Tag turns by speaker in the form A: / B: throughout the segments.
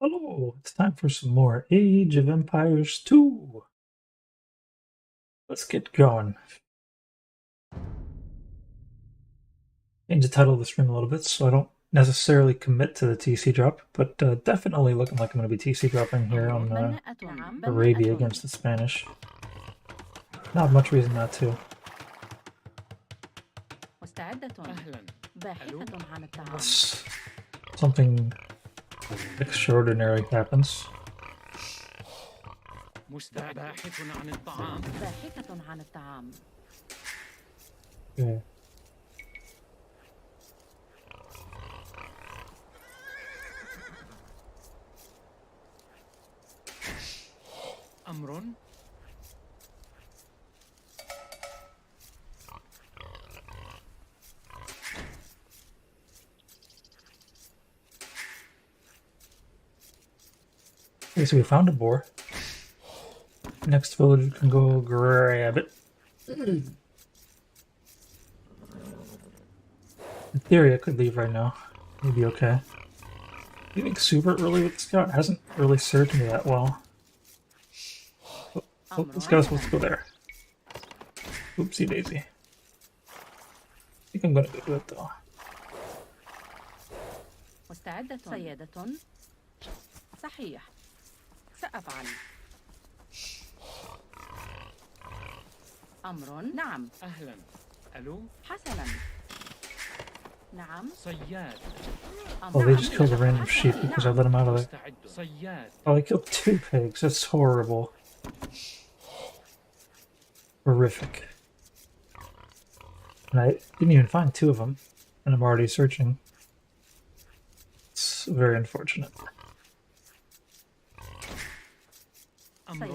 A: Hello, it's time for some more Age of Empires 2. Let's get going. Change the title of the stream a little bit so I don't necessarily commit to the TC drop, but definitely looking like I'm going to be TC dropping here on Arabia against the Spanish. Not much reason not to. Unless something extraordinary happens. Okay. Okay, so we found a boar. Next villager can go grab it. In theory, I could leave right now. Maybe okay. Leaving super early with the scout hasn't really served me that well. Oh, this guy's supposed to go there. Oopsie daisy. I think I'm gonna do it though.
B: صحيح سأفعل أمر نعم
C: أهلا ألو
B: حسنا نعم
C: صياد
A: Oh, they just killed a random sheep because I let them out of there.
C: صياد
A: Oh, they killed 2 pigs. That's horrible. Horrific. And I didn't even find 2 of them, and I'm already searching. It's very unfortunate.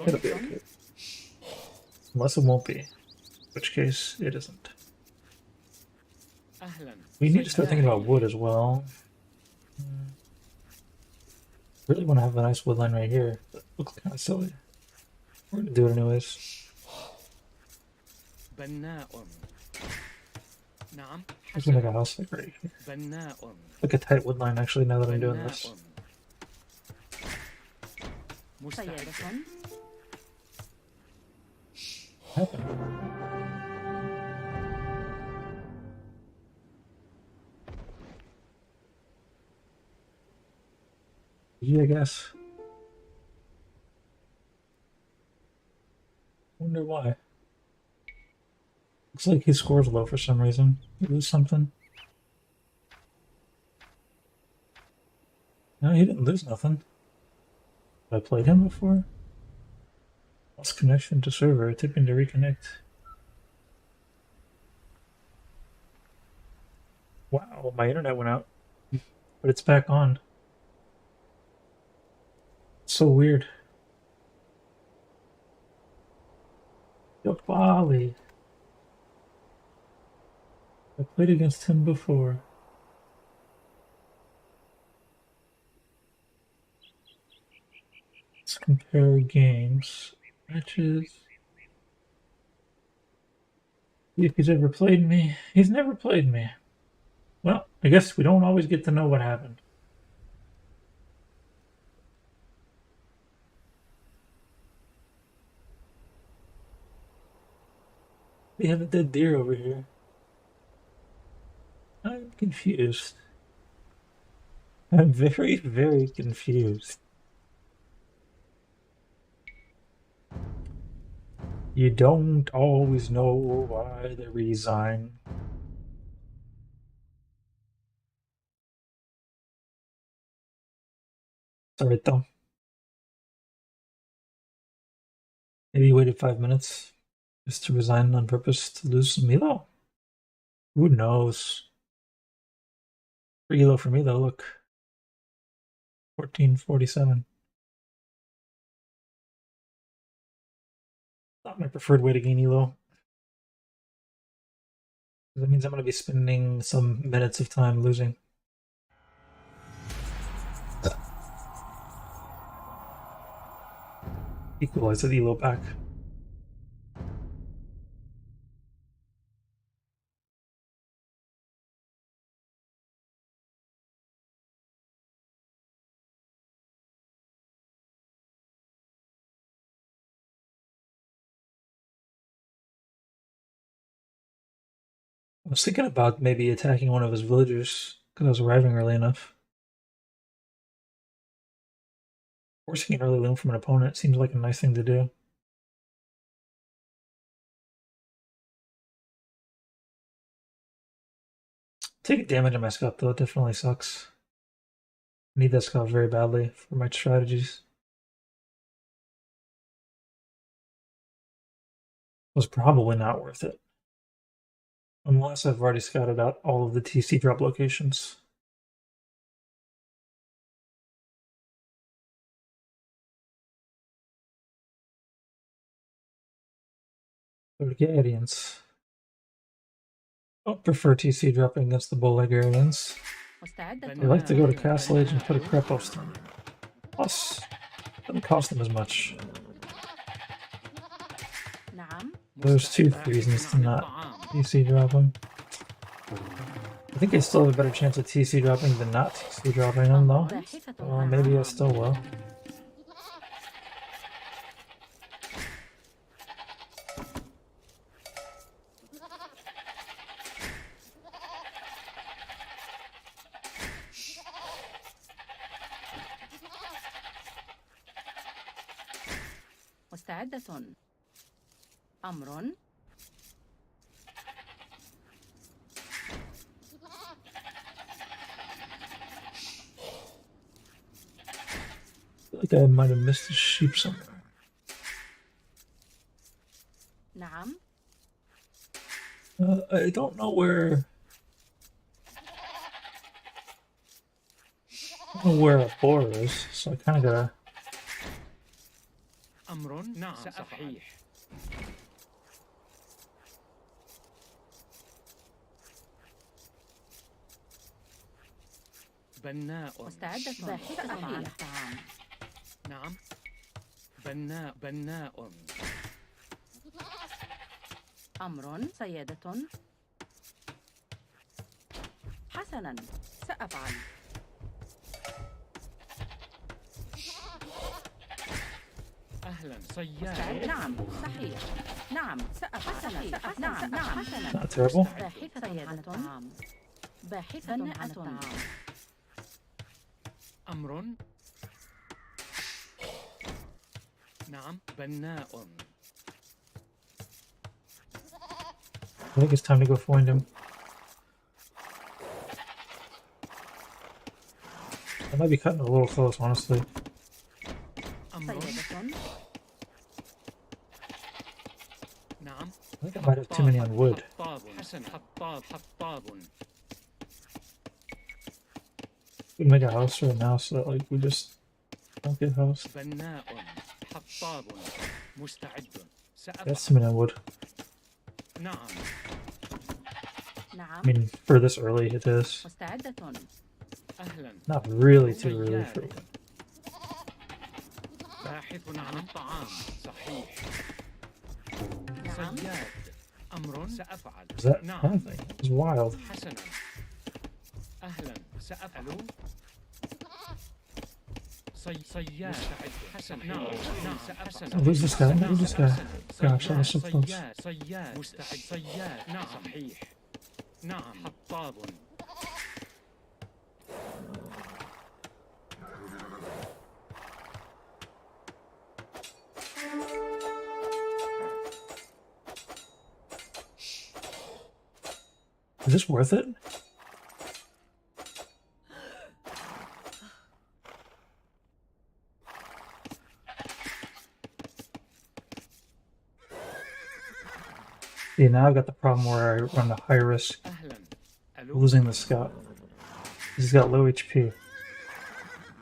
A: It'll be okay. Unless it won't be. In which case, it isn't. We need to start thinking about wood as well. Really want to have a nice woodline right here, but it looks kind of silly. We're gonna do it anyways. Let's make a house like right here. Like a tight woodline actually now that I'm doing this. Yeah, I guess. Wonder why. Looks like he scores low for some reason. He lose something. No, he didn't lose nothing. Have I played him before? Lost connection to server. Tipping to reconnect. Wow, my internet went out. But it's back on. So weird. Yo, Bali. I played against him before. Let's compare games. Matches. See if he's ever played me. He's never played me. Well, I guess we don't always get to know what happened. We have a dead deer over here. I'm confused. I'm very, very confused. You don't always know why they resign. Sorry, though. Maybe he waited 5 minutes just to resign on purpose to lose some elo. Who knows? Free elo for me though, look. 1447. Not my preferred way to gain elo. That means I'm going to be spending some minutes of time losing. Equalize the elo back. I was thinking about maybe attacking one of his villagers because I was arriving early enough. Forcing an early loom from an opponent seems like a nice thing to do. Taking damage on my scout though definitely sucks. I need that scout very badly for my strategies. Was probably not worth it. Unless I've already scouted out all of the TC drop locations. Bulgarians. I don't prefer TC dropping against the Bulgarians. I like to go to Castle Age and put a Krepos on. Plus, it doesn't cost them as much. There's two reasons to not TC dropping. I think I still have a better chance of TC dropping than not TC dropping them though. Well, maybe I still will.
B: مستعدة. أمر.
A: I feel like I might have missed a sheep somewhere.
B: نعم.
A: I don't know where. I don't know where a boar is, so I kind of gotta.
C: أمر نعم صحيح. بناء.
B: مستعدة. باحثة عن الطعام.
C: نعم. بناء.
B: أمر. سيادة. حسنا، سأفعل.
C: أهلا صياد.
B: نعم صحيح. نعم سأفعل. نعم حسنا.
A: Not terrible.
B: باحثة عن الطعام. باحثة عن الطعام.
C: أمر. نعم بناء.
A: I think it's time to go find him. I might be cutting it a little close, honestly.
C: أمر.
B: سيادة.
C: نعم.
A: I think I might have too many on wood.
C: حطاب. حسن حطاب.
A: We make a house right now so that like we just don't get house.
C: بناء. حطاب. مستعد.
A: That's too many on wood.
C: نعم.
B: نعم.
A: I mean, for this early it is.
B: مستعدة.
C: أهلا.
A: Not really too early for it.
C: باحث عن الطعام. صحيح.
B: نعم.
C: صياد. أمر سأفعل.
A: Is that
C: نعم.
A: anything? It was wild.
C: حسنا. أهلا سأفعل. صياد. حسنا. نعم سأفعل.
A: Who's this guy? Who's this guy? Gosh, that was so close.
C: صياد. مستعد. صياد. نعم صحيح. نعم حطاب.
A: Is this worth it? See, now I've got the problem where I run the high risk
C: أهلا.
A: of losing the scout. He's got low HP.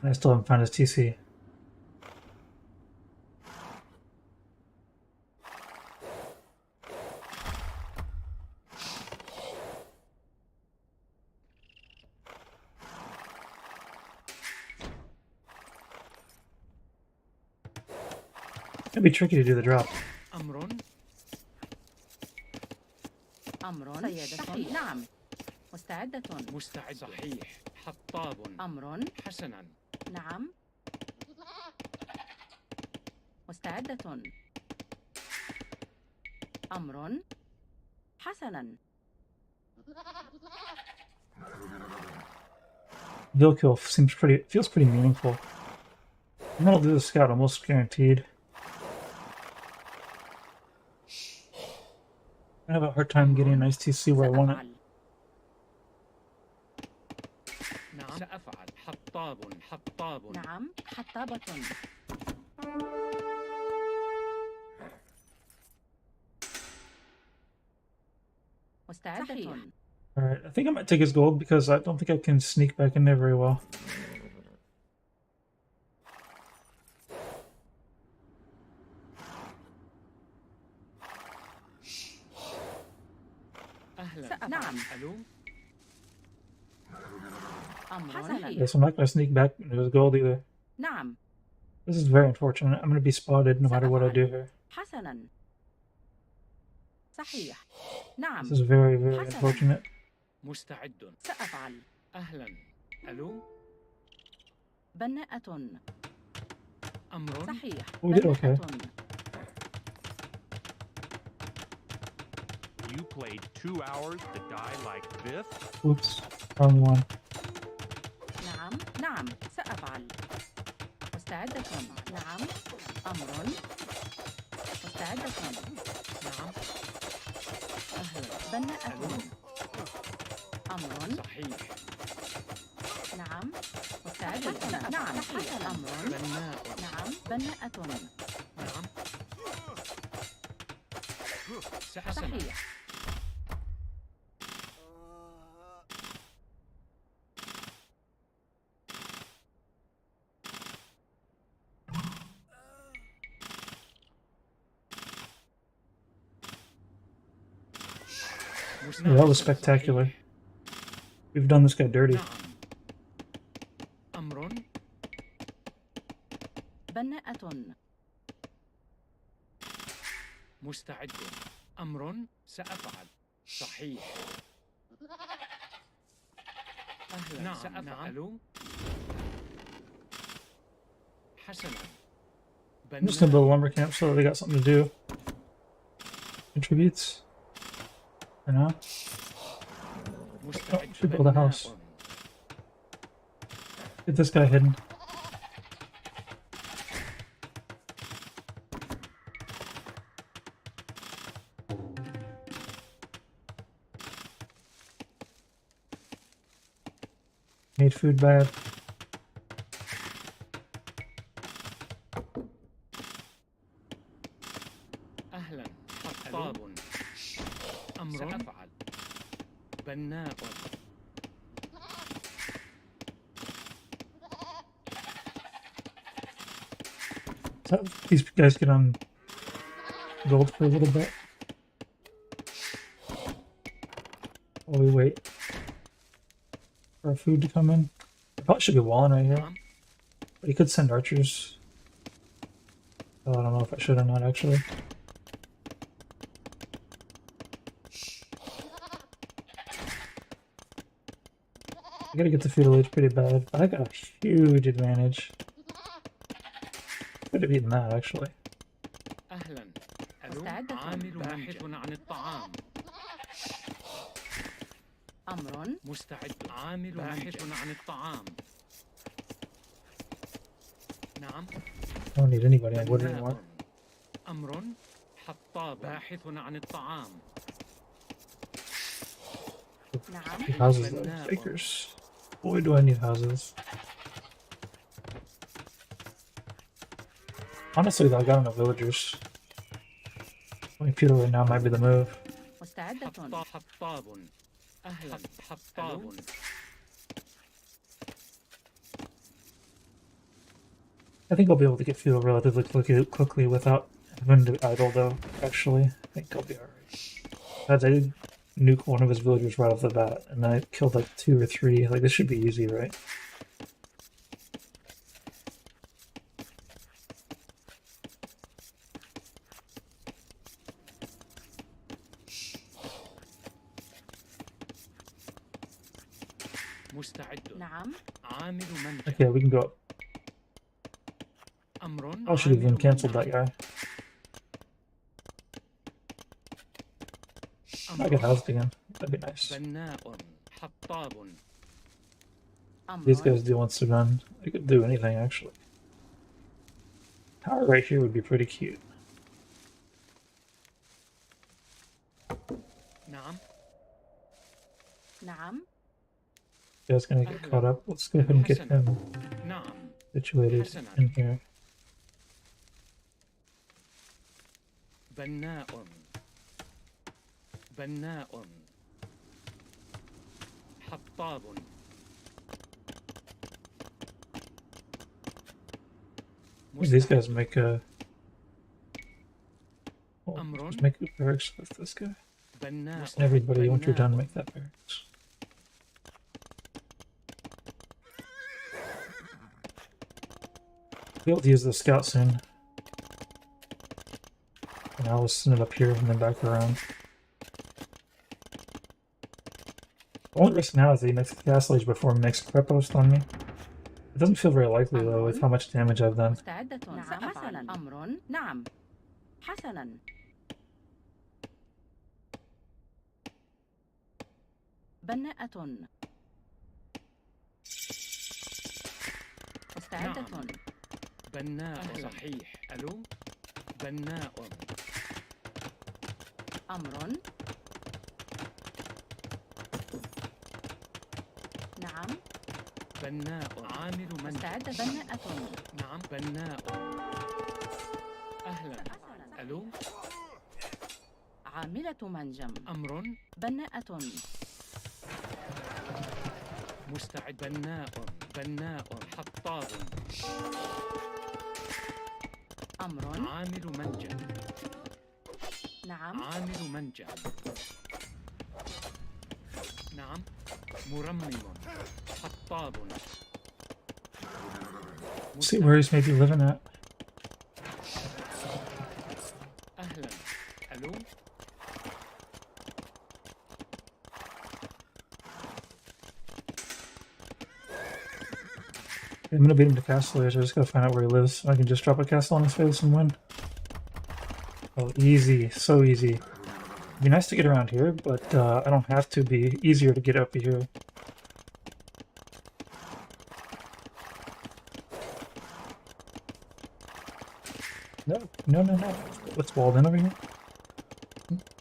A: And I still haven't found his TC. It'd be tricky to do the drop.
C: أمر.
B: أمر. سيادة. نعم. مستعدة.
C: مستعد. صحيح. حطاب.
B: أمر.
C: حسنا.
B: نعم. مستعدة. أمر. حسنا.
A: Veal kill feels pretty meaningful. And that'll do the scout almost guaranteed. I have a hard time getting a nice TC where I want it.
C: نعم سأفعل. حطاب حطاب.
B: نعم حطابة. مستعدة.
A: Alright, I think I might take his gold because I don't think I can sneak back in there very well.
C: أهلا.
B: نعم.
C: ألو.
A: Yes, I'm not going to sneak back into his gold either.
B: نعم.
A: This is very unfortunate. I'm going to be spotted no matter what I do here.
B: حسنا. صحيح. نعم.
A: This is very, very unfortunate.
C: مستعد.
B: سأفعل.
C: أهلا. ألو.
B: بناءة.
C: أمر.
B: صحيح.
A: We did okay.
D: You played 2 hours to die like this?
A: Oops, wrong one.
B: نعم. نعم. سأفعل. مستعدة. نعم. أمر. مستعدة.
C: نعم. أهلا.
B: بناءة.
C: ألو.
B: أمر.
C: صحيح.
B: نعم. مستعدة. نعم. صحيح. أمر.
C: بناء.
B: نعم. بناءة.
C: نعم. سأسمع.
B: صحيح.
A: Yeah, that was spectacular. We've done this guy dirty.
C: أمر.
B: بناءة.
C: مستعد. أمر. سأفعل. صحيح. أهلا. نعم. سأفعل. حسنا.
A: I'm just gonna build a lumber camp so that they got something to do. Contributes. For now. Oh, should build a house. Get this guy hidden. Made food bad.
C: أهلا. حطاب. أمر. سأفعل. بناء.
A: So these guys get on gold for a little bit. While we wait for our food to come in. I probably should be walling right here. But he could send archers. Oh, I don't know if I should or not, actually. I gotta get the feudal age pretty bad, but I got a huge advantage. Could have beaten that, actually.
C: أهلا. ألو. عامل باحث عن الطعام.
B: أمر.
C: مستعد. عامل باحث عن الطعام. نعم.
A: I don't need anybody on wood anymore.
C: أمر. حطاب. باحث عن الطعام.
B: نعم.
A: Houses though. Bakers. Boy, do I need houses. Honestly, though, I got enough villagers. Playing feudal right now might be the move.
B: مستعدة.
C: حطاب. أهلا. حطاب.
A: I think I'll be able to get feudal relatively quickly without having to idle, though, actually. I think I'll be alright. I did nuke one of his villagers right off the bat, and I killed like 2 or 3. Like, this should be easy, right?
C: مستعد.
B: نعم.
C: عامل منجم.
A: Okay, we can go up.
C: أمر.
A: I should have even canceled that guy. I got housed again. That'd be nice.
C: بناء حطاب.
A: These guys do want to run. They could do anything actually. Tower right here would be pretty cute.
C: نعم.
B: نعم.
A: You guys gonna get caught up? Let's go ahead and get him
C: نعم.
A: situated in here.
C: بناء. بناء. حطاب.
A: These guys make a. Oh,
C: أمر.
A: just make a barracks with this guy.
C: بناء.
A: Everybody, once you're done,
C: بناء.
A: make that barracks. Be able to use the scout soon. And I'll send it up here and then back around. The only risk now is that he makes the castle age before he makes a prep post on me. It doesn't feel very likely though with how much damage I've done.
B: مستعدة. نعم. حسنا. أمر. نعم. حسنا. بناءة. مستعدة.
C: نعم. بناء. صحيح. ألو. بناء.
B: أمر. نعم.
C: بناء. عامل من.
B: مستعدة. بناءة.
C: نعم. بناء. أهلا. ألو.
B: عاملة منجم.
C: أمر.
B: بناءة.
C: مستعد. بناء. بناء. حطاب.
B: أمر.
C: عامل منجم.
B: نعم.
C: عامل منجم. نعم. مرمم. حطاب.
A: See where he's maybe living at.
C: أهلا. ألو.
A: I'm gonna beat him to castle age. I just gotta find out where he lives. I can just drop a castle on his face and win. Oh, easy. So easy. It'd be nice to get around here, but I don't have to. Be easier to get up here. No, no, no, no. What's walled in over here?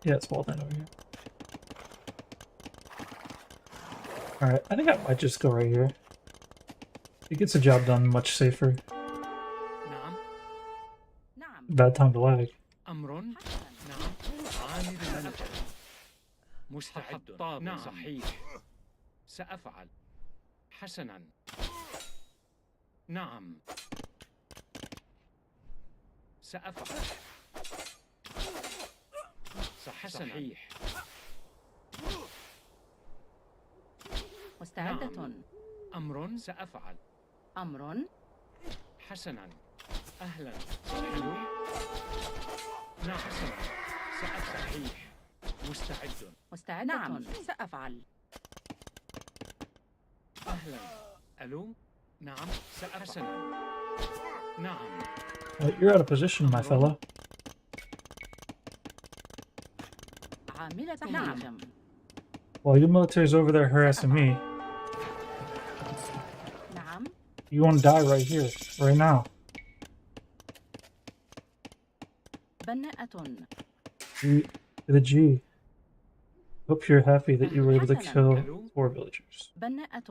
A: Yeah, it's walled in over here. Alright, I think I might just go right here. It gets the job done much safer.
C: نعم.
B: نعم.
A: Bad time to lag.
C: أمر. نعم. عامل منجم. مستعد. نعم. صحيح. سأفعل. حسنا. نعم. سأفعل. صحيح.
B: مستعدة.
C: نعم. أمر. سأفعل.
B: أمر.
C: حسنا. أهلا. حلو. نعم. حسنا. سأفعل. صحيح. مستعد.
B: مستعدة. نعم. سأفعل.
C: أهلا. ألو. نعم. حسنا. نعم.
A: You're out of position, my fella.
B: عاملة منجم.
A: While your military's over there harassing me,
B: نعم.
A: you want to die right here, right now.
B: بناءة.
A: G to the G. Hope you're happy that you were able to kill 4 villagers.
B: بناءة.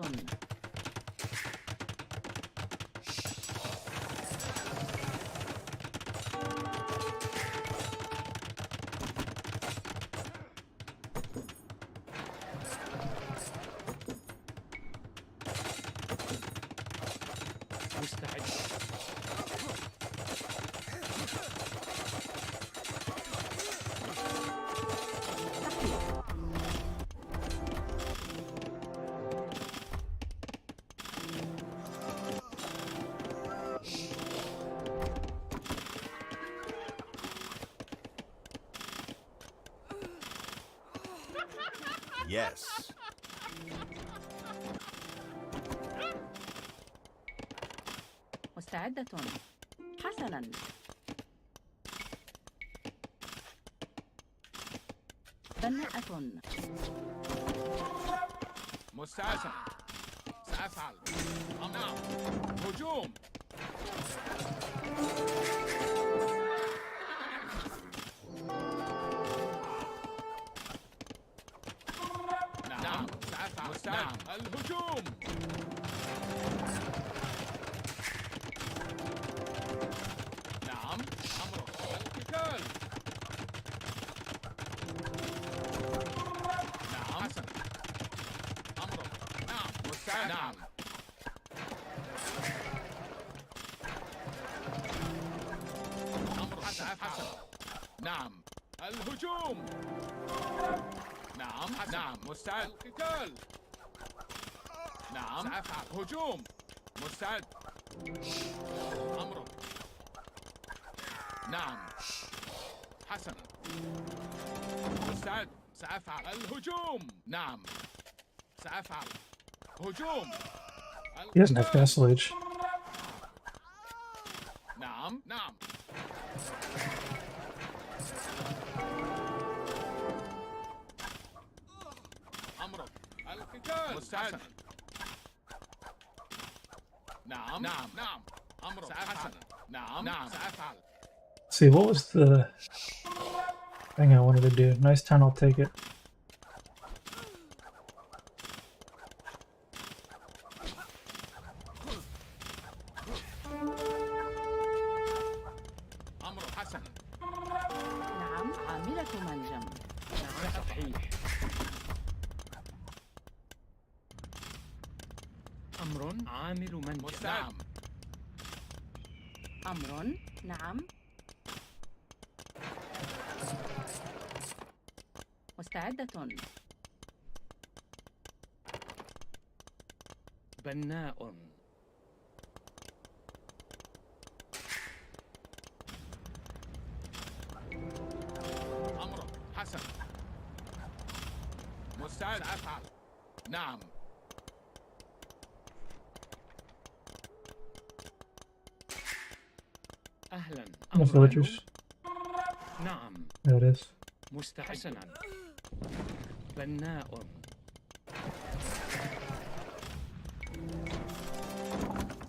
C: مستعد.
E: Yes.
B: مستعدة. حسنا. بناءة.
E: مستعجل. سأفعل. نعم. هجوم. نعم. سأفعل. مستعد. الهجوم. نعم. أمرك. القتال. نعم. حسن. أمرك. نعم. مستعد. نعم. أمرك. حسن. نعم. الهجوم. نعم. نعم. مستعد. القتال. نعم. سأفعل. هجوم. مستعد. أمرك. نعم. حسنا. مستعد. سأفعل. الهجوم. نعم. سأفعل. هجوم.
A: He doesn't have Castle Age.
E: نعم. نعم. أمرك. القتال. مستعد. نعم. نعم. نعم. أمرك. سأفعل. نعم. نعم. سأفعل.
A: See, what was the thing I wanted to do? Nice town, I'll take it.
E: أمر حسن.
B: نعم. عاملة منجم.
C: نعم صحيح. أمر عامل منجم.
E: مستعد.
B: أمر. نعم. مستعدة.
C: بناء.
E: أمر حسن. مستعد. سأفعل. نعم.
C: أهلا.
A: No villagers.
C: نعم.
A: There it is.
C: مستحسنا. بناء.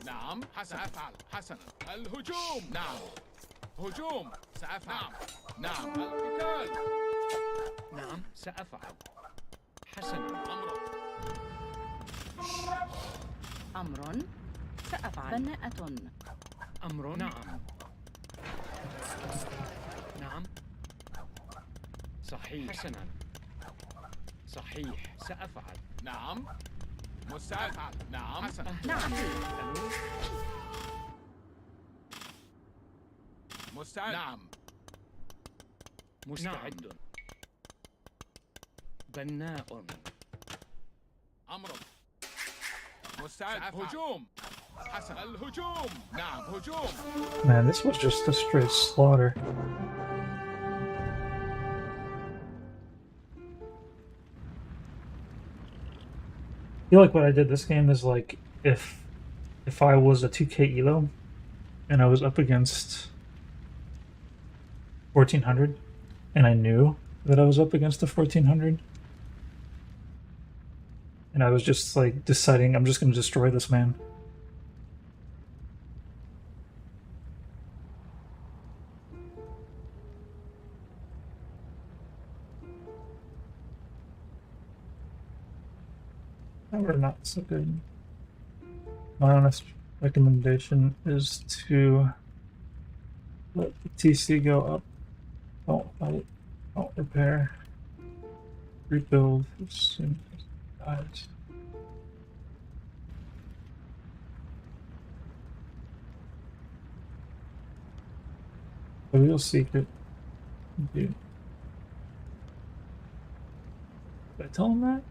E: نعم. حسن. سأفعل. حسنا. الهجوم. نعم. هجوم. سأفعل. نعم. القتال.
C: نعم سأفعل. حسنا.
E: أمرك.
B: أمر. سأفعل. بناءة.
C: أمر. نعم. نعم. صحيح. حسنا. صحيح. سأفعل.
E: نعم. مستعد. نعم. حسن.
B: نعم.
E: مستعد. نعم.
C: مستعد. بناء.
E: أمرك. مستعد. هجوم. حسن. الهجوم. نعم. هجوم.
A: Man, this was just a straight slaughter. I feel like what I did this game is like if I was a 2K elo and I was up against 1400 and I knew that I was up against the 1400 and I was just like deciding I'm just going to destroy this man. Or not so good. My honest recommendation is to let the TC go up. Don't fight. Don't repair. Rebuild as soon as it dies. The real secret. Dude. Did I tell him that?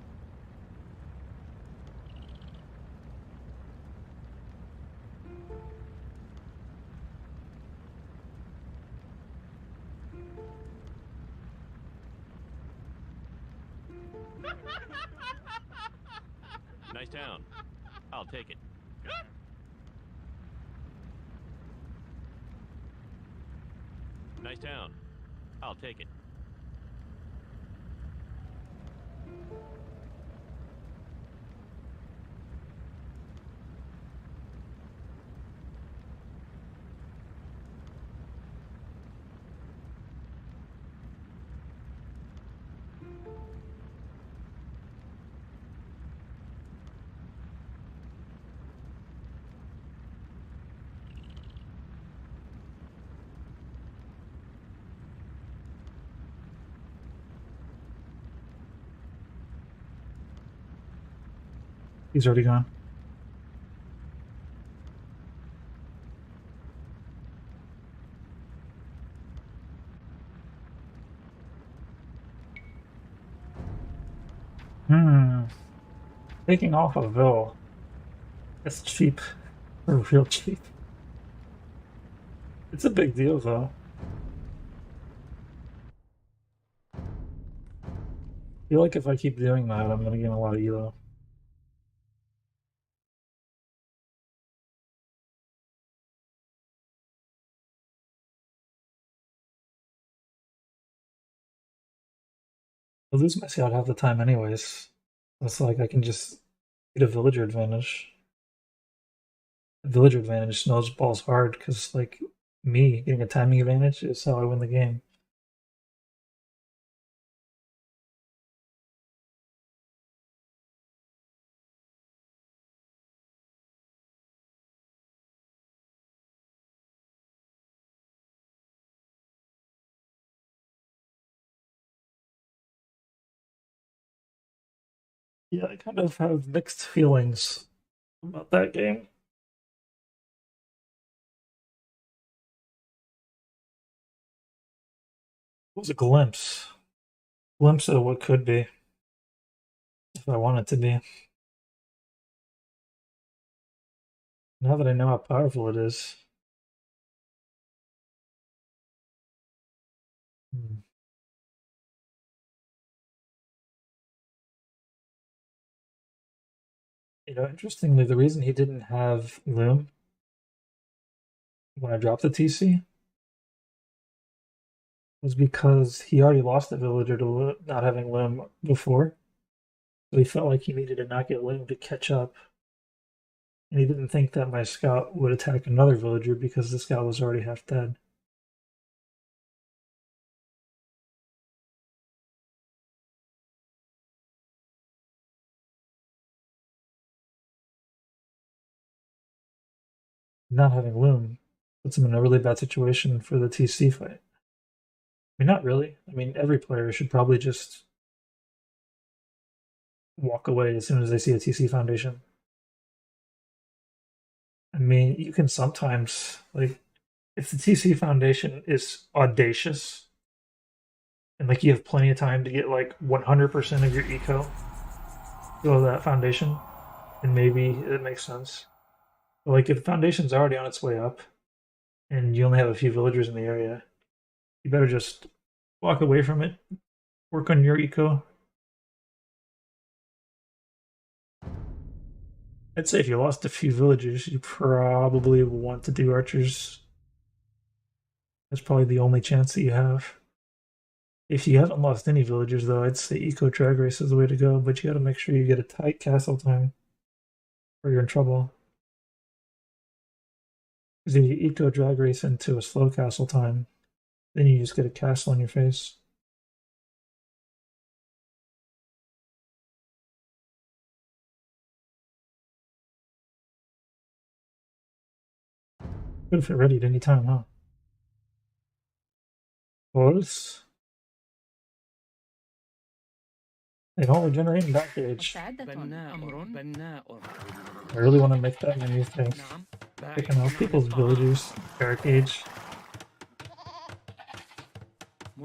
D: Nice town. I'll take it. Nice town. I'll take it.
A: He's already gone. Taking off a Vil. That's cheap. Or real cheap. It's a big deal, though. I feel like if I keep doing that, I'm gonna gain a lot of elo. I lose my scout half the time anyways. It's like I can just get a villager advantage. A villager advantage snowballs hard because, like, me getting a timing advantage is how I win the game. Yeah, I kind of have mixed feelings about that game. It was a glimpse of what could be if I want it to be. Now that I know how powerful it is. You know, interestingly, the reason he didn't have Loom when I dropped the TC was because he already lost a villager to not having Loom before. So he felt like he needed to not get Loom to catch up. And he didn't think that my scout would attack another villager because the scout was already half dead. Not having Loom puts him in a really bad situation for the TC fight. I mean, not really. I mean, every player should probably just walk away as soon as they see a TC foundation. I mean, you can sometimes, like, if the TC foundation is audacious and, like, you have plenty of time to get, like, 100% of your eco to that foundation, then maybe it makes sense. But, like, if the foundation's already on its way up and you only have a few villagers in the area, you better just walk away from it, work on your eco. I'd say if you lost a few villagers, you probably want to do archers. That's probably the only chance that you have. If you haven't lost any villagers, though, I'd say eco drag race is the way to go, but you gotta make sure you get a tight castle time or you're in trouble. Because if you eco drag race into a slow castle time, then you just get a castle on your face. Good if it ready at any time, huh? Close. They don't regenerate in back age. I really want to make that menu thing. Picking out people's villagers, back age.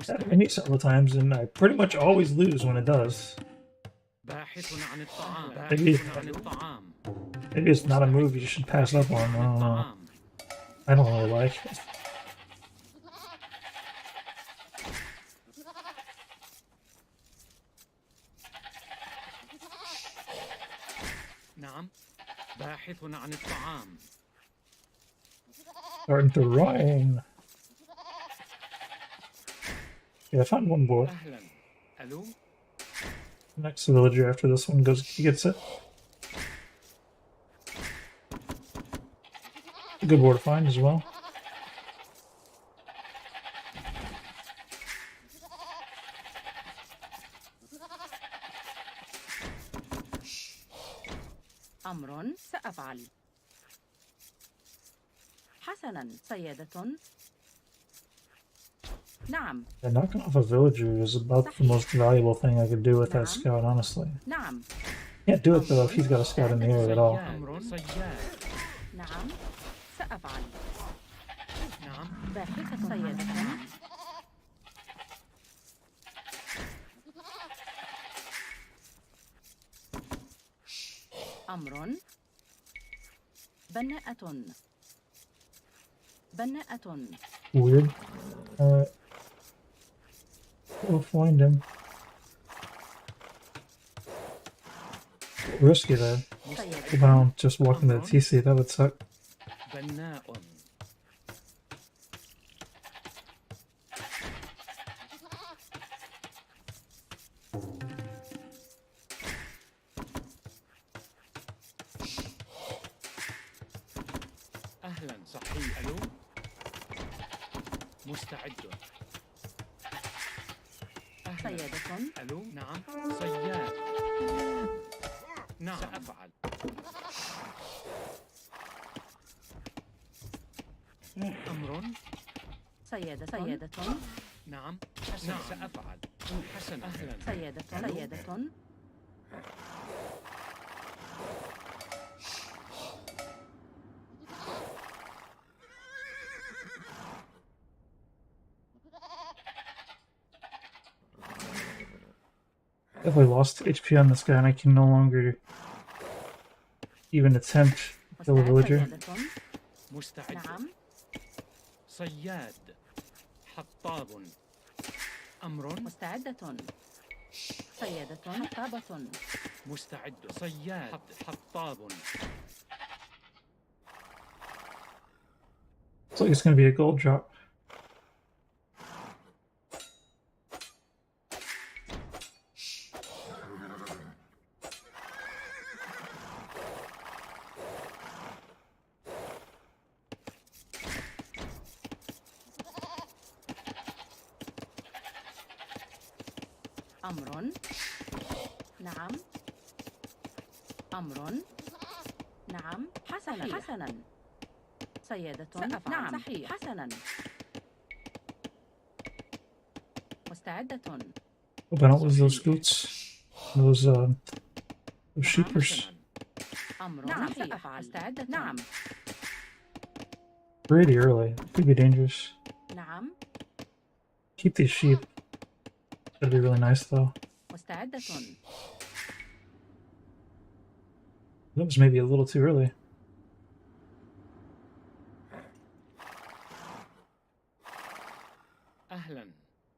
A: I meet several times and I pretty much always lose when it does. Maybe it's not a move you should pass up on. I don't know. I don't really like it. Starting to rain. Yeah, I found one boy. Next villager after this one goes, he gets it. A good board to find as well.
B: أمر سأفعل. حسنا سيادة. نعم.
A: Yeah, knocking off a villager is about the most valuable thing I could do with that scout, honestly.
B: نعم.
A: Can't do it though if he's got a scout in the area at all.
C: أمر صياد.
B: نعم سأفعل.
C: نعم.
B: باحثة سيادة. أمر بناءة. بناءة.
A: Weird. Alright. We'll find him. Risky though. If I don't just walk into the TC, that would suck.
C: بناء. أهلا صحيح. ألو. مستعد.
B: سيادة.
C: ألو. نعم. صياد. نعم. سأفعل. أمر.
B: سيادة.
C: نعم. حسن. نعم. سأفعل. حسن. أهلا.
B: سيادة.
A: Definitely lost HP on this guy, and I can no longer even attempt to kill a villager.
C: مستعد.
B: نعم.
C: صياد. حطاب. أمر.
B: مستعدة. سيادة. حطابة.
C: مستعد. صياد. حطاب.
A: Looks like it's going to be a gold drop.
B: أمر. نعم. أمر. نعم. حسنا. سيادة. سأفعل. نعم. صحيح. حسنا. مستعدة.
A: Hope I don't lose those goats. Those sheepers.
B: أمر. نعم. سأفعل. مستعدة. نعم.
A: Pretty early. Could be dangerous.
B: نعم.
A: Keep these sheep. That'd be really nice though.
B: مستعدة.
A: That was maybe a little too early.
C: أهلا.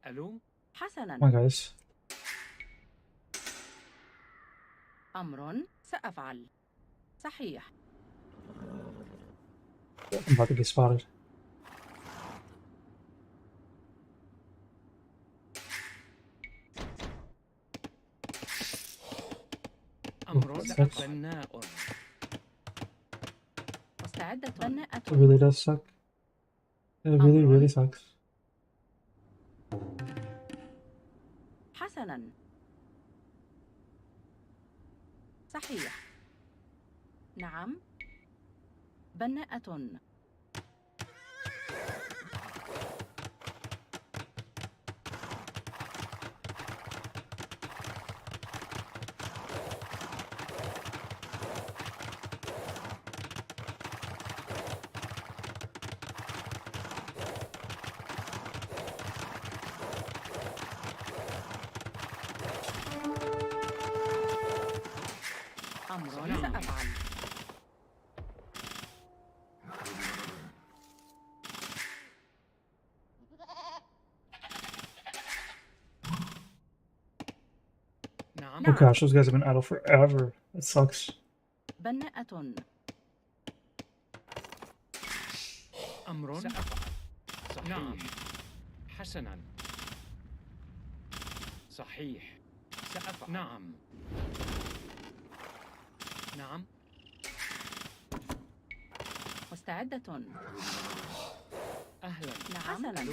C: ألو.
B: حسنا.
A: Come on, guys.
B: أمر. سأفعل. صحيح.
A: I'm about to get spotted.
C: أمر.
A: Sucks.
C: بناء.
B: مستعدة. بناءة.
A: It really does suck. It really sucks.
B: حسنا. صحيح. نعم. بناءة. أمر. سأفعل.
C: نعم.
A: Oh gosh, those guys have been idle forever. That sucks.
B: بناءة.
C: أمر. سأفعل. نعم. حسنا. صحيح. سأفعل. نعم. نعم.
B: مستعدة.
C: أهلا.
B: نعم. حسنا.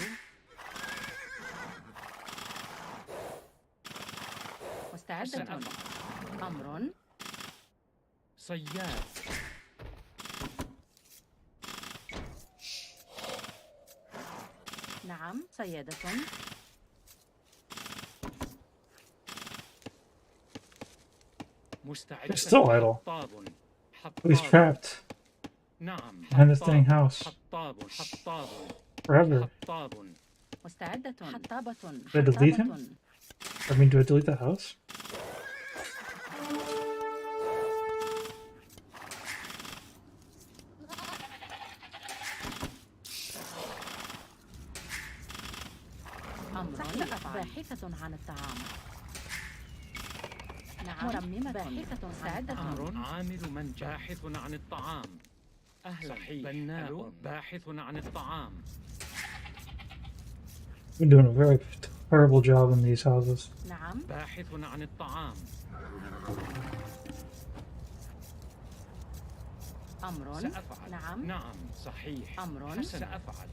B: مستعدة.
C: سأفعل.
B: أمر.
C: صياد.
B: نعم. سيادة.
C: مستعد.
A: They're still idle.
C: حطاب.
A: Oh, he's trapped
C: نعم.
A: behind this dang house
C: حطاب. حطاب.
A: forever.
C: حطاب.
B: مستعدة. حطابة.
A: Did I delete him? I mean, do I delete the house?
B: أمر باحثة عن الطعام. نعم. مرممة باحثة. مستعدة.
C: أمر عامل من باحث عن الطعام. أهلا. صحيح. بناء باحث عن الطعام.
A: We're doing a very terrible job in these houses.
B: نعم.
C: باحث عن الطعام.
B: أمر.
C: سأفعل.
B: نعم.
C: نعم صحيح.
B: أمر.
C: سأفعل.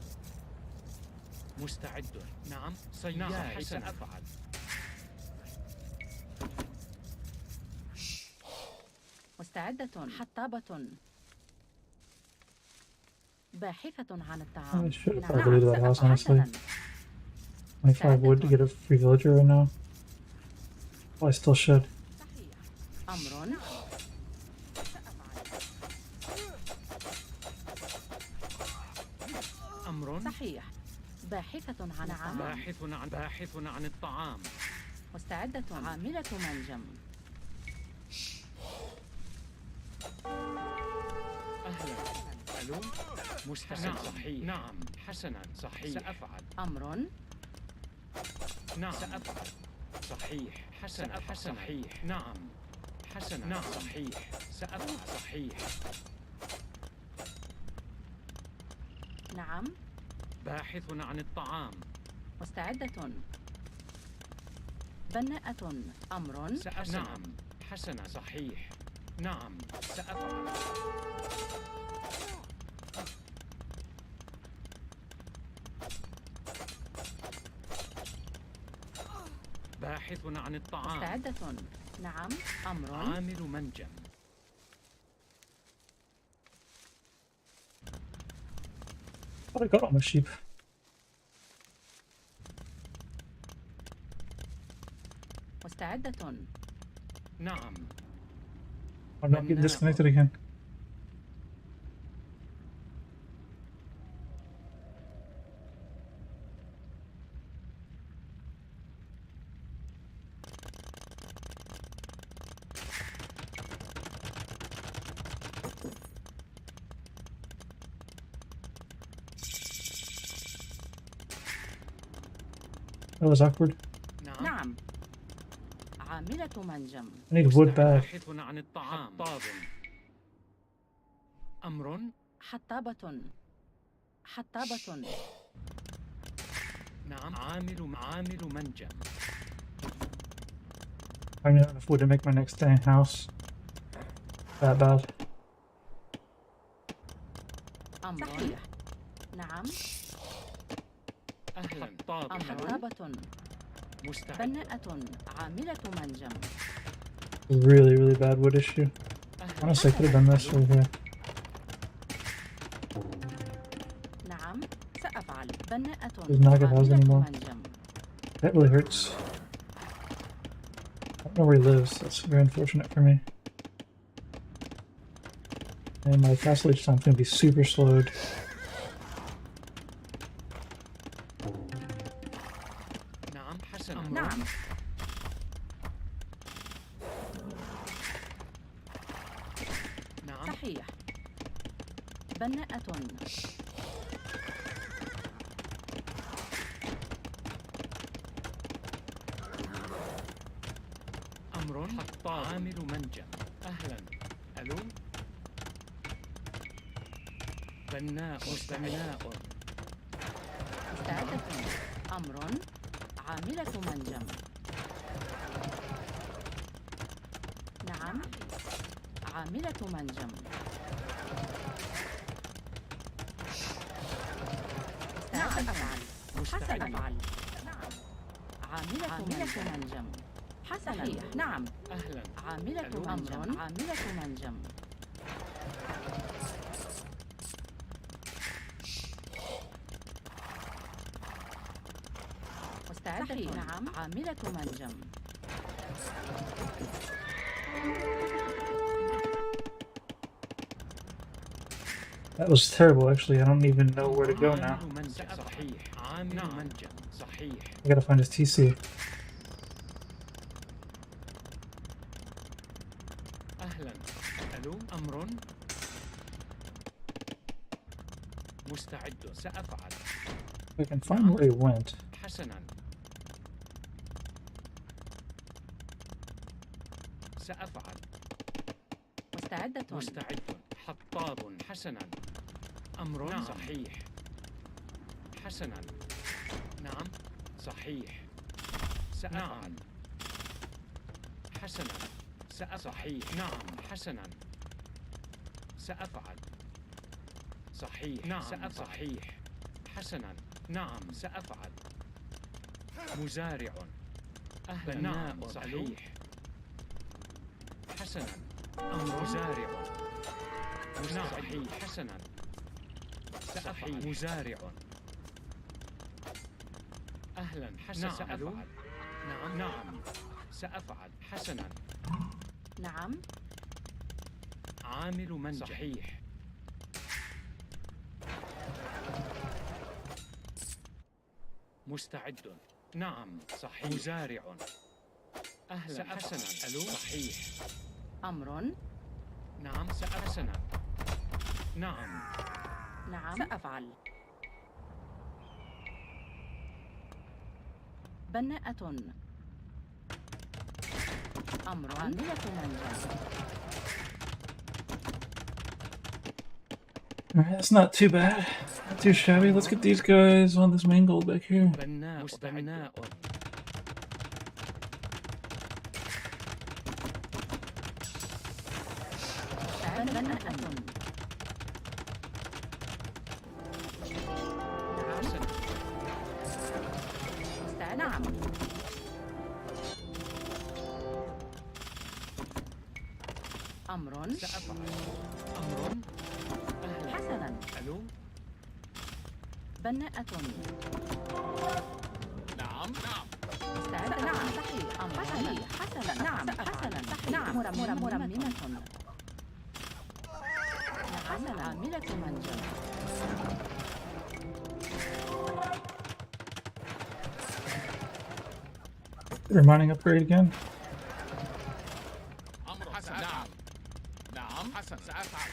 C: مستعد. نعم. سياح. سأفعل.
B: مستعدة. حطابة. باحثة عن الطعام.
A: I should have
B: نعم.
A: probably deleted that house, honestly.
B: حسناً.
A: 25 wood to get a free villager right now. Well, I still should.
B: أمر.
C: أمر.
B: صحيح. باحثة عن الطعام.
C: باحث عن الطعام.
B: مستعدة. عاملة منجم.
C: أهلا. ألو. نعم. صحيح. نعم. حسنا. صحيح. سأفعل.
B: أمر.
C: نعم. سأفعل. صحيح. حسنا. صحيح. نعم. حسنا. نعم. صحيح. سأفعل. صحيح.
B: نعم.
C: باحث عن الطعام.
B: مستعدة. بناءة. أمر.
C: نعم. حسنا. صحيح. نعم. سأفعل. باحث عن الطعام.
B: مستعدة. نعم. أمر.
C: عامل منجم.
A: But I got all my sheep.
B: مستعدة.
C: نعم.
A: I'm not getting disconnected again. That was awkward.
B: نعم. عاملة منجم.
A: I need wood bad.
C: باحث عن الطعام. حطاب. أمر.
B: حطابة. حطابة.
C: نعم. عامل منجم.
A: I don't have enough wood to make my next dang house. That bad.
B: أمر. صحيح. نعم.
C: أهلا.
B: حطابة.
C: مستعد.
B: بناءة. عاملة منجم.
A: Really, really bad wood issue. Honestly, I could have done this over here.
B: نعم. سأفعل. بناءة.
A: Does not get housed
B: عاملة
A: anymore.
B: منجم.
A: That really hurts. I don't know where he lives. That's very unfortunate for me. And my castle age time's gonna be super slowed.
C: نعم. حسنا.
B: نعم.
C: نعم.
B: صحيح. بناءة.
C: أمر. حطاب. عامل منجم. أهلا. ألو. بناء.
B: مستعدة. أمر. عاملة منجم. نعم. عاملة منجم. مستعدة. أفعل. حسنا. أفعل. عاملة منجم. حسنا. نعم.
C: أهلا.
B: عاملة أمر. عاملة منجم. مستعدة. نعم. عاملة منجم.
A: That was terrible, actually. I don't even know where to go now. I gotta find his TC.
C: أهلا. ألو أمر. مستعد. سأفعل.
A: If I can find where he went.
C: حسنا. سأفعل. مستعد. حطاب. حسنا. أمر. نعم. صحيح. حسنا. نعم. صحيح. سأفعل. نعم. حسنا. صحيح. نعم. حسنا. سأفعل. صحيح. نعم. سأفعل. صحيح. حسنا. نعم. سأفعل. مزارع. أهلا. نعم. صحيح. حسنا. أمر. مزارع. صحيح. حسنا. سأفعل. مزارع. أهلا. حسنا. سأفعل. نعم. نعم. سأفعل. حسنا.
B: نعم.
C: عامل منجح. صحيح. مستعد. نعم. صحيح. مزارع. أهلا. حسنا. ألو. صحيح.
B: أمر.
C: نعم. حسنا. نعم.
B: نعم. سأفعل. بناءة. أمر. عاملة منزل.
A: Alright, that's not too bad. Not too shabby. Let's get these guys on this main gold back here.
C: بناء. بناء.
B: بناءة. نعم. أمر.
C: سأفعل. أمر. أهلا.
B: حسنا.
C: ألو.
B: بناءة.
E: نعم نعم
B: مستعد. نعم. صحيح. أمر. حسنا. نعم. حسنا. صحيح. نعم. مرممة. حسنا. عاملة منجل.
A: Mining upgrade again.
E: أمر حسن. نعم نعم حسن. سأفعل.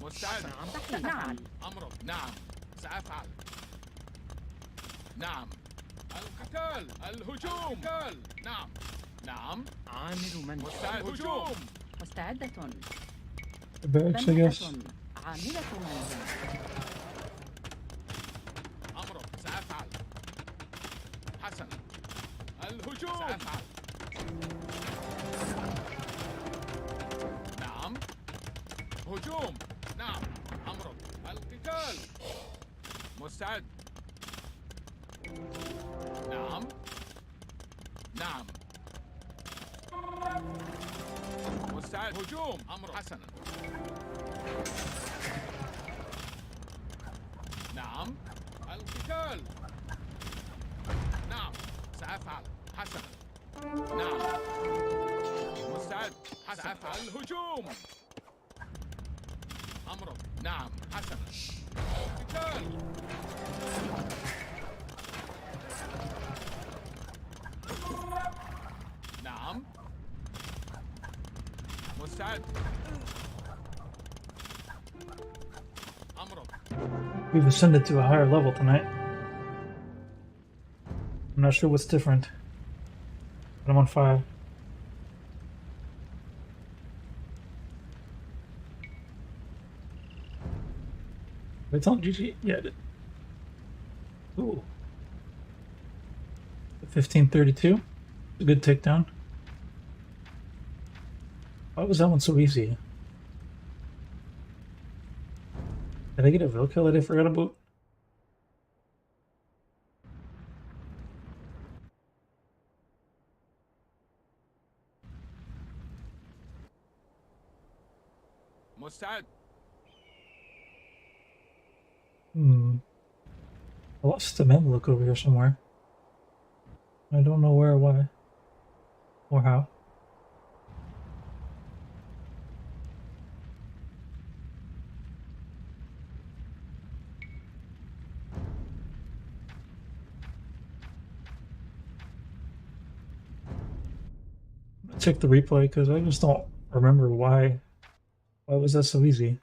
E: مستعد.
B: نعم. صحيح. نعم.
E: أمرك. نعم سأفعل. نعم. القتال. الهجوم. القتال. نعم نعم.
C: عامل منجح.
E: مستعد. هجوم.
B: مستعدة.
A: Barracks, I guess.
B: عاملة منزل.
E: أمرك. سأفعل. حسن. الهجوم. سأفعل. نعم. هجوم. نعم. أمرك. القتال. مستعد. نعم نعم. مستعد. هجوم. أمر. حسنا. نعم. القتال. نعم. سأفعل. حسنا. نعم. مستعد. حسنا. سأفعل. الهجوم. أمرك. نعم. حسنا. القتال. نعم. مستعد. أمرك.
A: We've ascended to a higher level tonight. I'm not sure what's different. But I'm on 5. Did I tell him GG? Yeah, I did. Ooh. 1532. A good takedown. Why was that one so easy? Did I get a Vil kill that I forgot about?
E: مستعد.
A: I lost the Mamluk over here somewhere. I don't know where or why. Or how. Check the replay because I just don't remember why. Why was that so easy?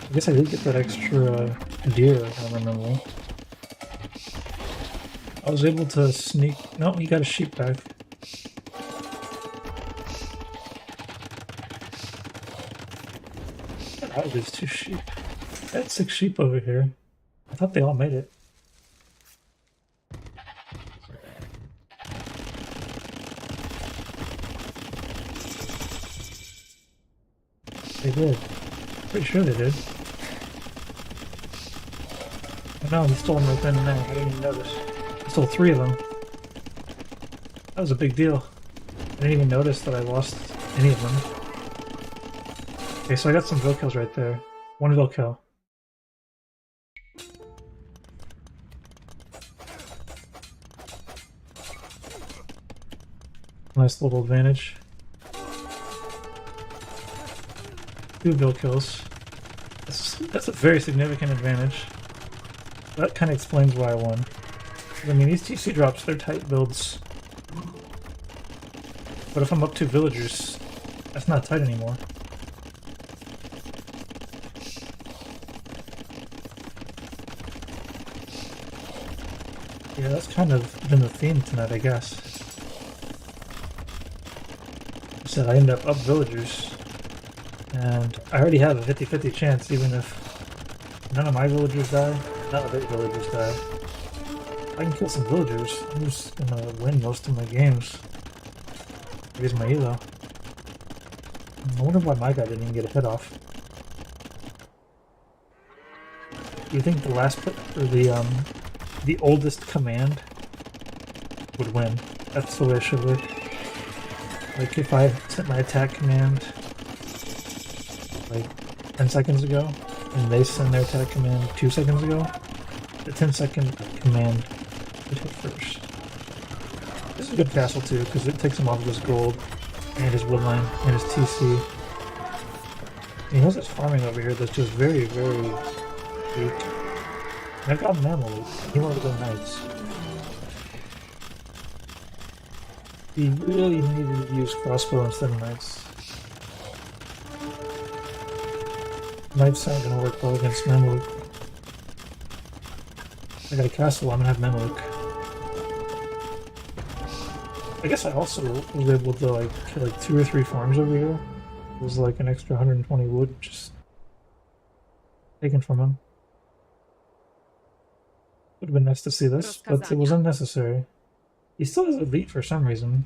A: I guess I did get that extra deer, if I remember. I was able to sneak. No, he got a sheep back. Get out of these 2 sheep. I had 6 sheep over here. I thought they all made it. They did. Pretty sure they did. Oh no, he stole them right then and there. I didn't even notice. He stole 3 of them. That was a big deal. I didn't even notice that I lost any of them. Okay, so I got some bill kills right there. 1 bill kill. Nice little advantage. 2 bill kills. That's a very significant advantage. That kind of explains why I won. I mean, these TC drops, they're tight builds. But if I'm up 2 villagers, that's not tight anymore. Yeah, that's kind of been the theme tonight, I guess. I said I end up villagers, and I already have a 50-50 chance, even if none of my villagers die, none of their villagers die. If I can kill some villagers, I'm just gonna win most of my games. Raise my elo. I wonder why my guy didn't even get a hit off. Do you think the last or the oldest command would win? That's the way it should work. Like if I sent my attack command like 10 seconds ago, and they send their attack command 2 seconds ago, the 10-second command would hit first. This is a good castle too, because it takes him off of his gold, and his woodline, and his TC. And he has this farming over here that's just very, very weak. And I've got Mammal, he wanted to go knights. He really needed to use crossbow instead of knights. Knights aren't going to work well against Mamluk. I got a castle, I'm going to have Mamluk. I guess I also was able to like kill like 2 or 3 farms over here. It was like an extra 120 wood just taken from him. Would have been nice to see this, but it was unnecessary. He still has a lead for some reason.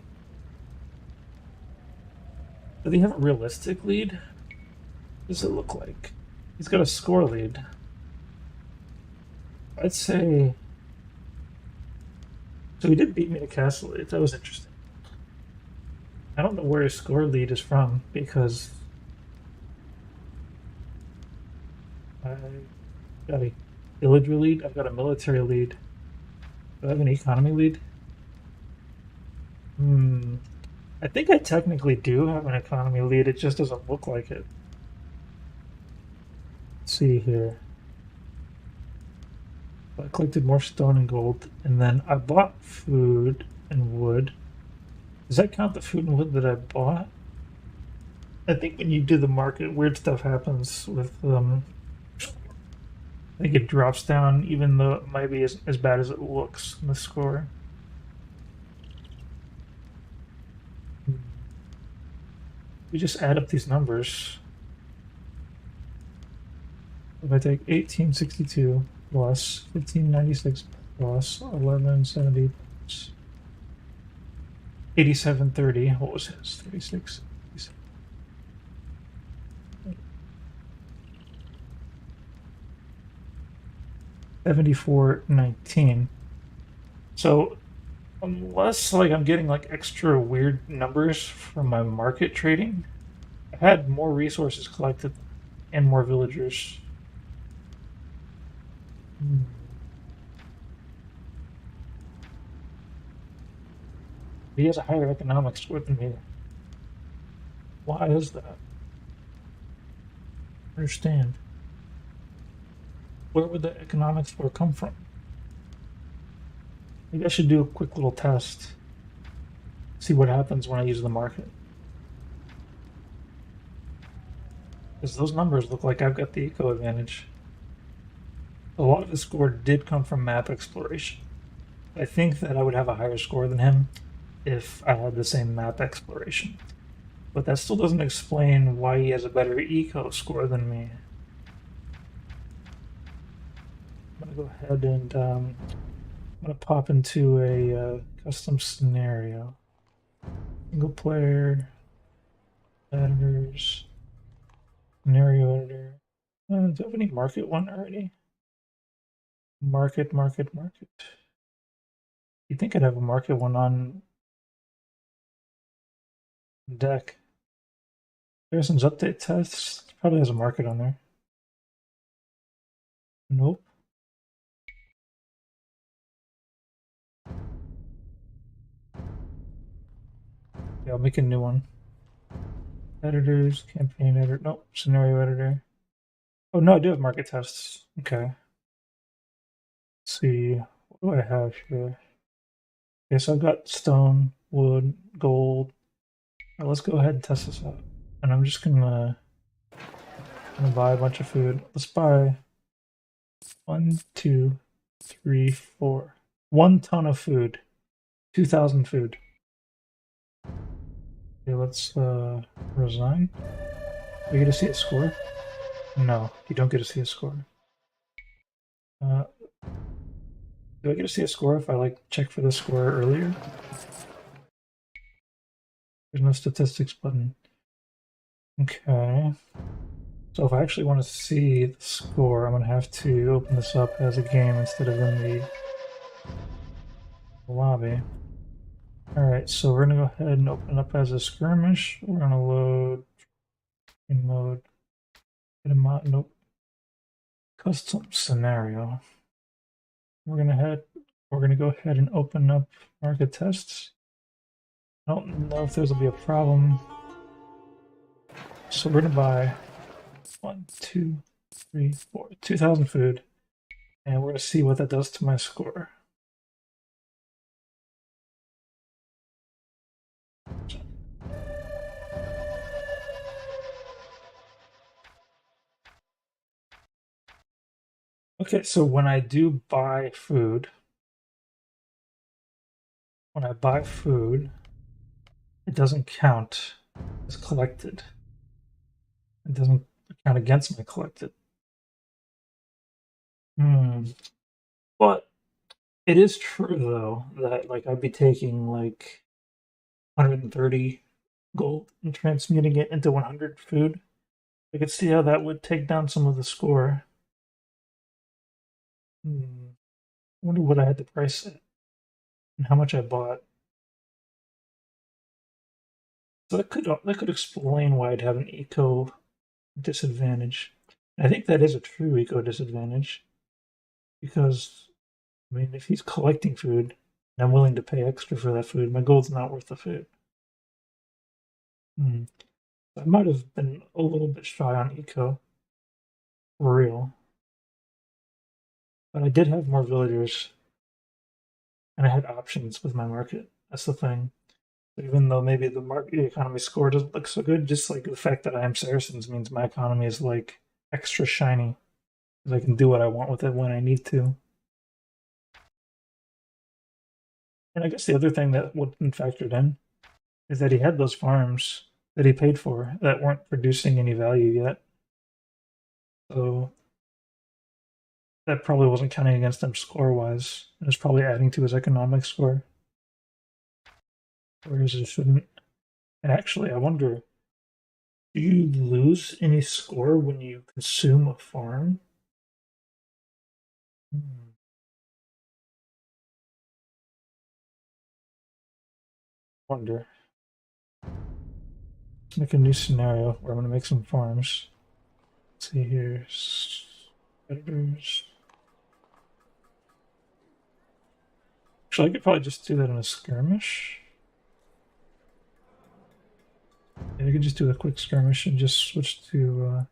A: Does he have a realistic lead? What does it look like? He's got a score lead. I'd say... So he did beat me to castle lead. That was interesting. I don't know where his score lead is from, because... I got a villager lead, I've got a military lead. Do I have an economy lead? I think I technically do have an economy lead, it just doesn't look like it. Let's see here. I collected more stone and gold, and then I bought food and wood. Does that count the food and wood that I bought? I think when you do the market, weird stuff happens with I think it drops down, even though it might be as bad as it looks in the score. We just add up these numbers. If I take 1862 plus 1596 plus 1170 plus 8730, what was his? 36. 74.19. So unless like I'm getting like extra weird numbers from my market trading, I had more resources collected and more villagers. Hmm. He has a higher economic score than me. Why is that? I understand. Where would the economic score come from? Maybe I should do a quick little test. See what happens when I use the market. Because those numbers look like I've got the eco advantage. A lot of his score did come from map exploration. I think that I would have a higher score than him if I had the same map exploration. But that still doesn't explain why he has a better eco score than me. I'm gonna go ahead and I'm gonna pop into a custom scenario. Single player, editors, scenario editor. Do I have any market one already? Market. You'd think I'd have a market one on deck. Saracens update tests. Probably has a market on there. Nope. Yeah, I'll make a new one. Editors, campaign editor. Nope, scenario editor. Oh no, I do have market tests. Okay. Let's see. What do I have here? Okay, so I've got stone, wood, gold. Right, let's go ahead and test this out. And I'm just gonna buy a bunch of food. Let's buy 1, 2, 3, 4. 1 ton of food. 2,000 food. Okay, let's resign. Do we get to see a score? No, you don't get to see a score. Do I get to see a score if I like check for the score earlier? There's no statistics button. Okay. So if I actually want to see the score, I'm going to have to open this up as a game instead of in the lobby. Alright, so we're going to go ahead and open up as a skirmish. We're going to load in mode. Get a mod, nope. Custom scenario. We're going to go ahead and open up market tests. I don't know if there's will be a problem. So we're going to buy 1, 2, 3, 4, 2,000 food. And we're going to see what that does to my score. Okay, so when I do buy food, it doesn't count as collected. It doesn't count against my collected. But it is true though that like I'd be taking like 130 gold and transmuting it into 100 food. I could see how that would take down some of the score. I wonder what I had to price it and how much I bought. So that could explain why I'd have an eco disadvantage. I think that is a true eco disadvantage because I mean, if he's collecting food and I'm willing to pay extra for that food, my gold's not worth the food. I might have been a little bit shy on eco, for real. But I did have more villagers, and I had options with my market. That's the thing. Even though maybe the market economy score doesn't look so good, just like the fact that I am Saracens means my economy is like extra shiny. Because I can do what I want with it when I need to. And I guess the other thing that wasn't factored in is that he had those farms that he paid for that weren't producing any value yet. So that probably wasn't counting against him score-wise. It was probably adding to his economic score. Whereas it shouldn't. And actually, I wonder, do you lose any score when you consume a farm? Hmm. Wonder. Let's make a new scenario where I'm going to make some farms. Let's see here. Editors. Actually, I could probably just do that in a skirmish. Yeah, I could just do a quick skirmish and just switch to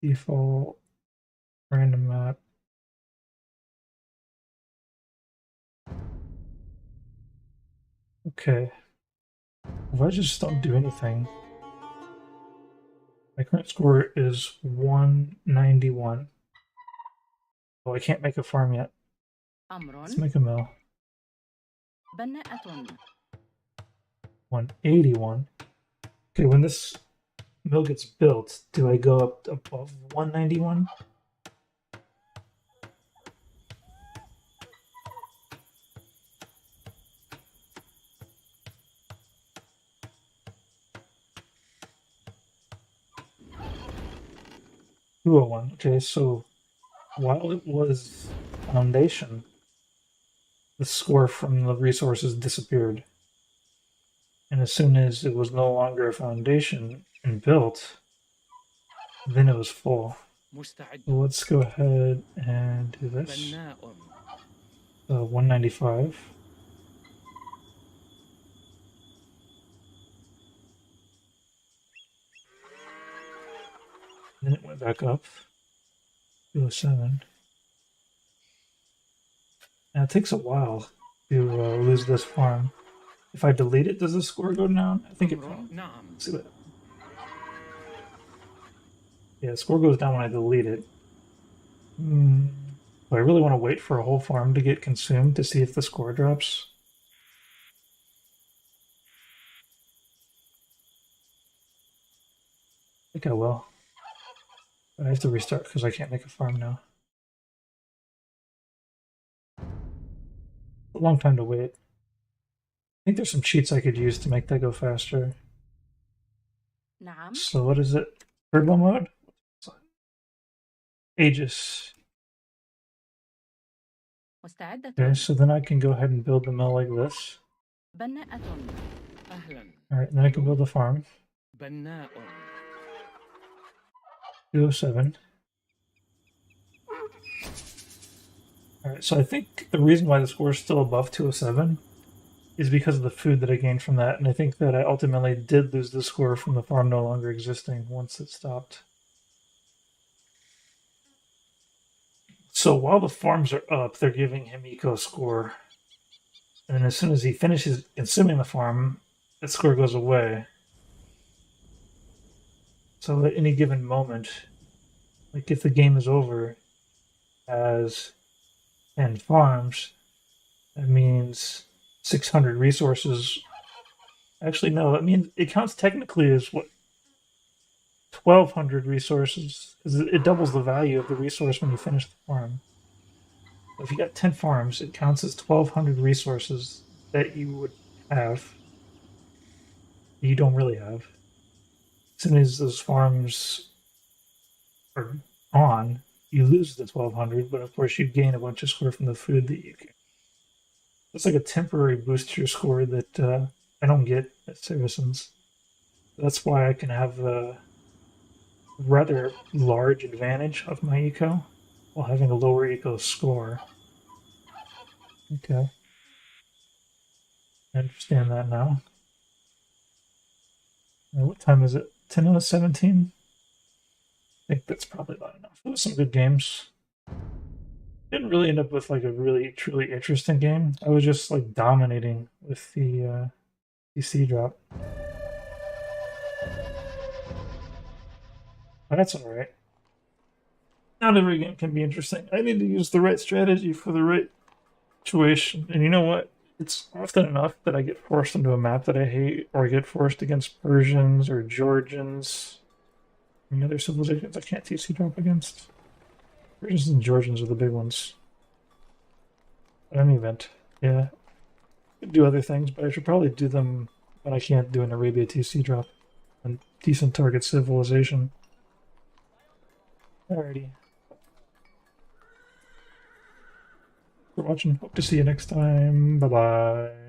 A: default random map. Okay. If I just don't do anything, my current score is 191. Oh, I can't make a farm yet. Let's make a mill. 181. Okay, when this mill gets built, do I go up above 191? $201. Okay, so while it was foundation, the score from the resources disappeared. And as soon as it was no longer a foundation and built, then it was full. So let's go ahead and do this. 195. Then it went back up. 207. Now it takes a while to lose this farm. If I delete it, does the score go down? I think it probably. Let's see what. Yeah, the score goes down when I delete it. Do I really want to wait for a whole farm to get consumed to see if the score drops? I think I will. But I have to restart because I can't make a farm now. A long time to wait. I think there's some cheats I could use to make that go faster. So what is it? Turbo mode? Aegis. Okay, so then I can go ahead and build the mill like this. Alright, then I can build a farm. 207. Alright, so I think the reason why the score is still above 207 is because of the food that I gained from that, and I think that I ultimately did lose the score from the farm no longer existing once it stopped. So while the farms are up, they're giving him eco score. And then as soon as he finishes consuming the farm, that score goes away. So at any given moment, like if the game is over as 10 farms, that means 600 resources. Actually, no, I mean, it counts technically as what? 1,200 resources, because it doubles the value of the resource when you finish the farm. So if you got 10 farms, it counts as 1,200 resources that you would have. You don't really have. As soon as those farms are on, you lose the 1,200, but of course you gain a bunch of score from the food that you get. It's like a temporary boost to your score that I don't get at Saracens. That's why I can have a rather large advantage of my eco while having a lower eco score. Okay. I understand that now. What time is it? 10 out of 17? I think that's probably about enough. It was some good games. Didn't really end up with like a really truly interesting game. I was just like dominating with the PC drop. But that's alright. Not every game can be interesting. I need to use the right strategy for the right situation. And you know what? It's often enough that I get forced into a map that I hate, or I get forced against Persians or Georgians. Any other civilizations I can't TC drop against? Persians and Georgians are the big ones. But any event, yeah. I could do other things, but I should probably do them when I can't do an Arabia TC drop. And decent target civilization. Alrighty. for watching. Hope to see you next time. Bye bye.